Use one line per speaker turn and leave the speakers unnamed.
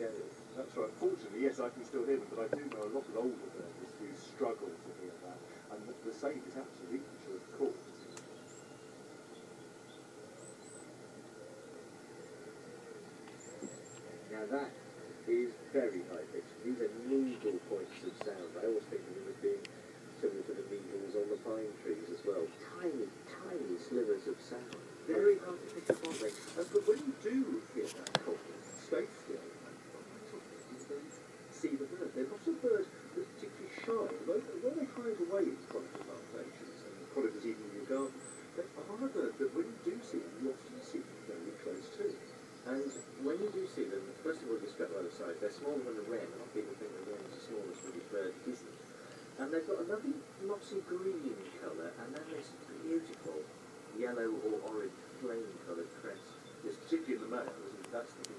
scale.
That's right. Fortunately, yes, I can still hear them, but I do know a lot of older birds who struggle to hear that, and the same is absolutely true of calls.
Now that is very high pitched. These are needle points of sound. I always think of them as being similar to the needles on the pine trees as well. Tiny, tiny slivers of sound. Very hard to pick up on them.
But when you do hear that call, stay still and see the bird. They're not a bird that's particularly shy. When they hide away in conifer plantations and conifers even in your garden, they are a bird that when you do see them, you often see them very close to.
And when you do see them, first of all, you're struck by the size. They're smaller than a wren. A lot of people think the wren is the smallest British bird. It isn't. And they've got a lovely mossy green colour, and then this beautiful yellow or orange flame-coloured crest.
Yes, particularly in the male, isn't it? That's the